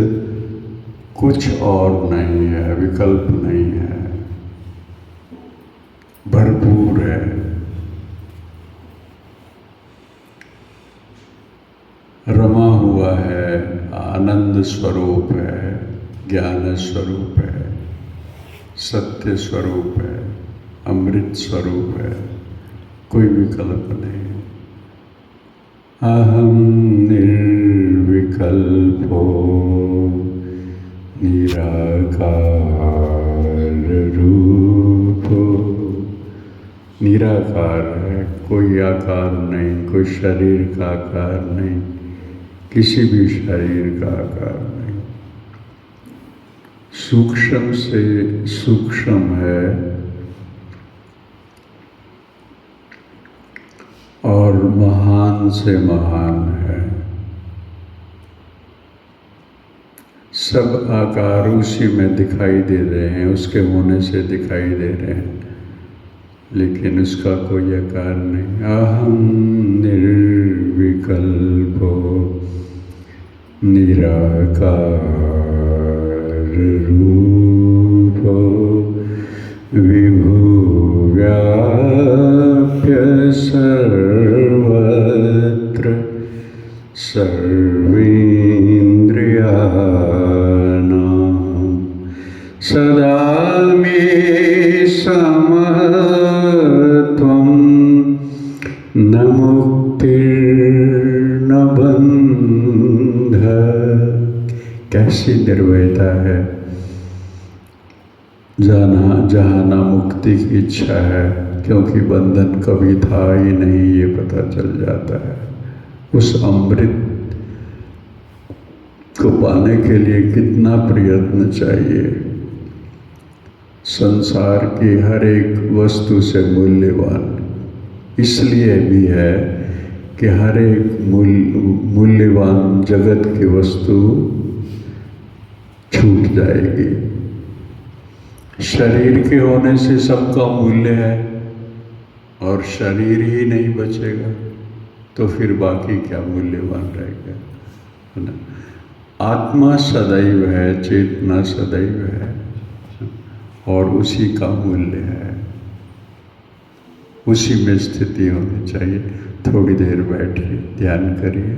कुछ और नहीं है, विकल्प नहीं है, भरपूर है। रमा हुआ है, आनंद स्वरूप है, ज्ञान स्वरूप है, सत्य स्वरूप है, अमृत स्वरूप है, कोई विकल्प नहीं। अहम निर्विकल्पो निराकार रूपो, निराकार है, कोई आकार नहीं, कोई शरीर का आकार नहीं, किसी भी शरीर का आकार नहीं, सूक्ष्म से सूक्ष्म है और महान से महान है। सब आकार उसी में दिखाई दे रहे हैं, उसके होने से दिखाई दे रहे हैं, लेकिन उसका कोई आकार नहीं। अहम निर्विकल्पो निराकार रूपो विभुव्याप्य सर्वत्र सर्वेन्द्रियाणां सदा मे समत्वं न मुक्तिर्न बन्ध। कैसी निर्भयता है, जहाँ ना मुक्ति की इच्छा है, क्योंकि बंधन कभी था ही नहीं, ये पता चल जाता है। उस अमृत को पाने के लिए कितना प्रयत्न चाहिए। संसार की हर एक वस्तु से मूल्यवान इसलिए भी है कि हर एक मूल्यवान जगत की वस्तु छूट जाएगी। शरीर के होने से सबका मूल्य है, और शरीर ही नहीं बचेगा तो फिर बाकी क्या मूल्यवान रहेगा, है ना। आत्मा सदैव है, चेतना सदैव है, और उसी का मूल्य है, उसी में स्थिति होनी चाहिए। थोड़ी देर बैठिए, ध्यान करिए।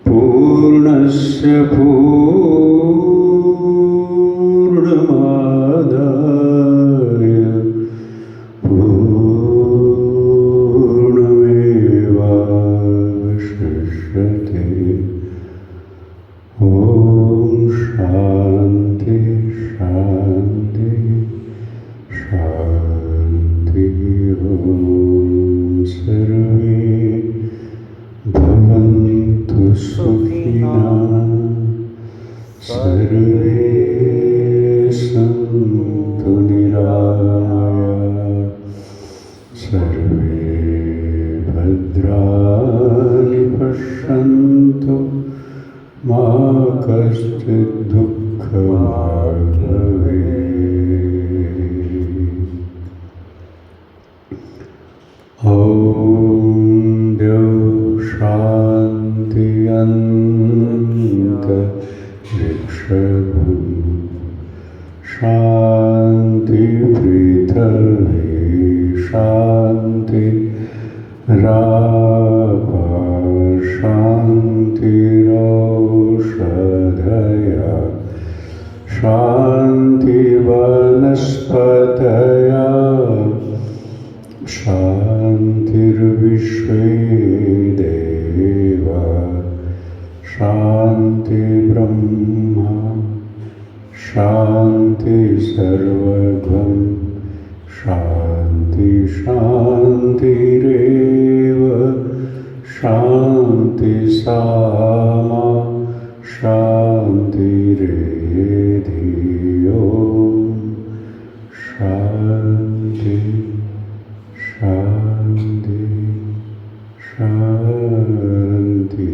पूर्णस्य पूर्णमादाय पूर्णमेवावशिष्यते। ॐ शान्ति शान्ति शान्ति। ॐ सर्वे भवन्तु सुखिनः, सर्वे सन्तु निरामयाः, सर्वे भद्राणि पश्यन्तु, मा कश्चित् दुःखभाग् भवेत्। ॐ शान्ति अन्तरिक्षं शान्ति पृथिवी शान्ति रापः शान्तिरौषधयः शान्ति वनस्पतयः शान्तिर्विश्वे देवा शान्ति ब्रह्म शान्ति सर्वगं शान्ति शान्तिरेव शान्ति सामा शान्तिरेधि। ॐ शान्ति शान्ति शान्ति।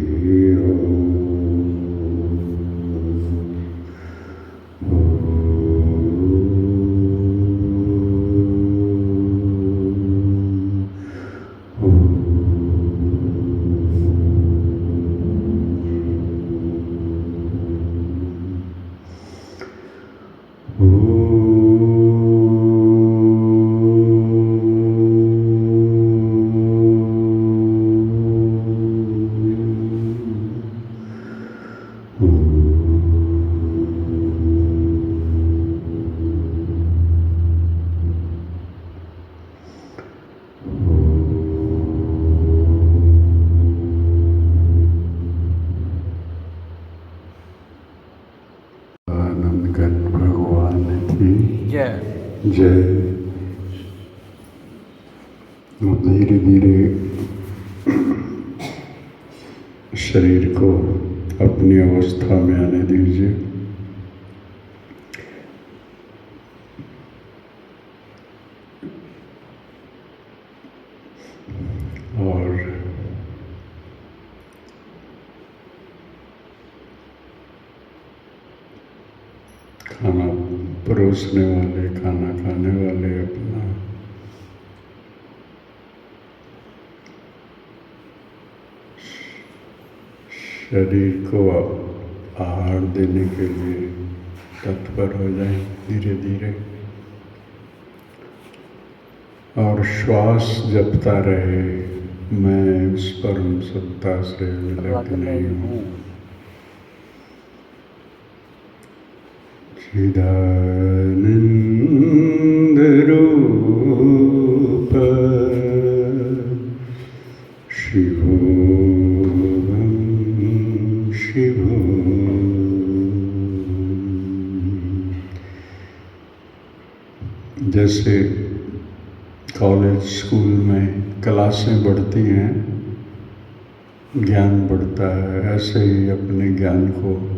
जय। धीरे धीरे शरीर को अपनी अवस्था में आने दीजिए। और खाना परोसने वाले, खाना खाने वाले अपना शरीर को आहार देने के लिए तत्पर हो जाएं धीरे धीरे, और श्वास जपता रहे, मैं उस परम सत्ता से विलग नहीं हूँ। चिदानंद रूप शिवोऽहं शिवोऽहम्। जैसे कॉलेज स्कूल में क्लासें बढ़ती हैं, ज्ञान बढ़ता है, ऐसे ही अपने ज्ञान को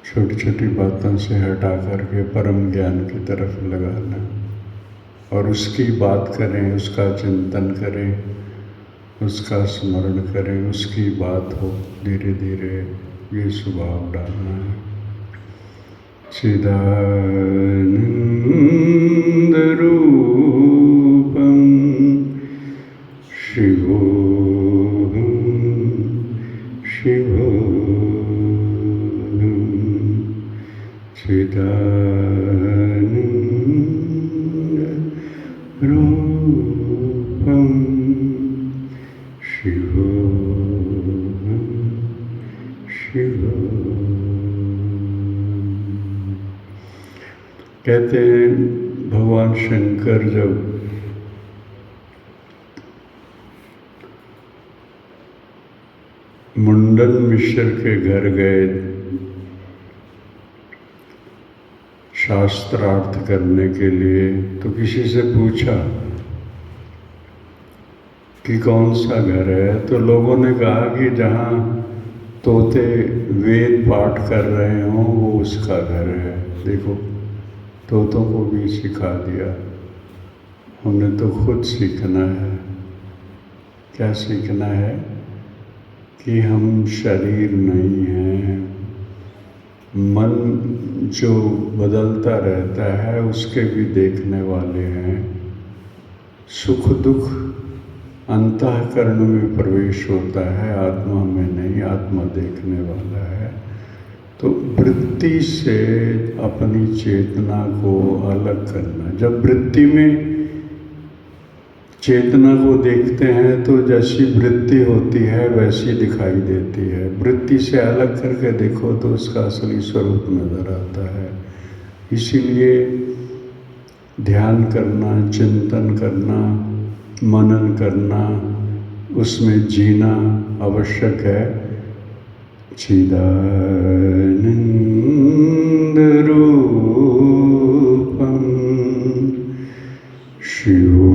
छोटी छोटी बातों से हटा करके परम ज्ञान की तरफ लगाना, और उसकी बात करें, उसका चिंतन करें, उसका स्मरण करें, उसकी बात हो, धीरे धीरे ये स्वभाव डालना है। चिदानंद रूपं शिवोऽहं शिवोऽहम्। चिदानंद रूपं शिवोऽहं शिवोऽहम्। कहते हैं भगवान शंकर जब मुंडन मिश्र के घर गए शास्त्रार्थ करने के लिए, तो किसी से पूछा कि कौन सा घर है, तो लोगों ने कहा कि जहाँ तोते वेद पाठ कर रहे हों वो उसका घर है। देखो, तोतों को भी सिखा दिया, हमने तो खुद सीखना है। क्या सीखना है? कि हम शरीर नहीं हैं, मन जो बदलता रहता है उसके भी देखने वाले हैं। सुख दुख अंतःकरण में प्रवेश होता है, आत्मा में नहीं, आत्मा देखने वाला है। तो वृत्ति से अपनी चेतना को अलग करना। जब वृत्ति में चेतना को देखते हैं तो जैसी वृत्ति होती है वैसी दिखाई देती है। वृत्ति से अलग करके देखो तो उसका असली स्वरूप नजर आता है। इसीलिए ध्यान करना, चिंतन करना, मनन करना, उसमें जीना आवश्यक है। चिदानंद रूपं शिवोऽहं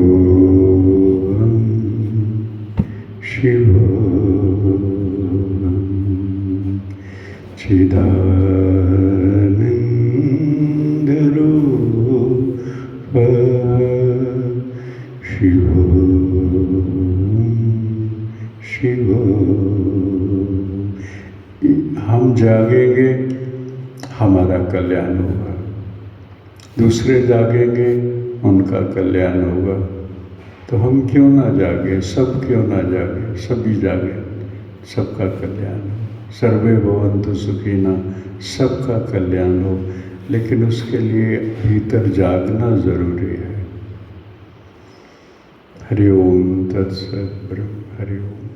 शिवोऽहम्। चिदानंद रूप शिवोऽहं शिवोऽहम्। हम जागेंगे, हमारा कल्याण होगा, दूसरे जागेंगे, उनका कल्याण होगा। तो हम क्यों ना जागे, सब क्यों ना जागे, सभी जागे, सबका कल्याण हो। सर्वे भवन्तु सुखिनः, सबका कल्याण हो। लेकिन उसके लिए भीतर जागना जरूरी है। हरि ओम तत्सत ब्रह्म। हरि ओम।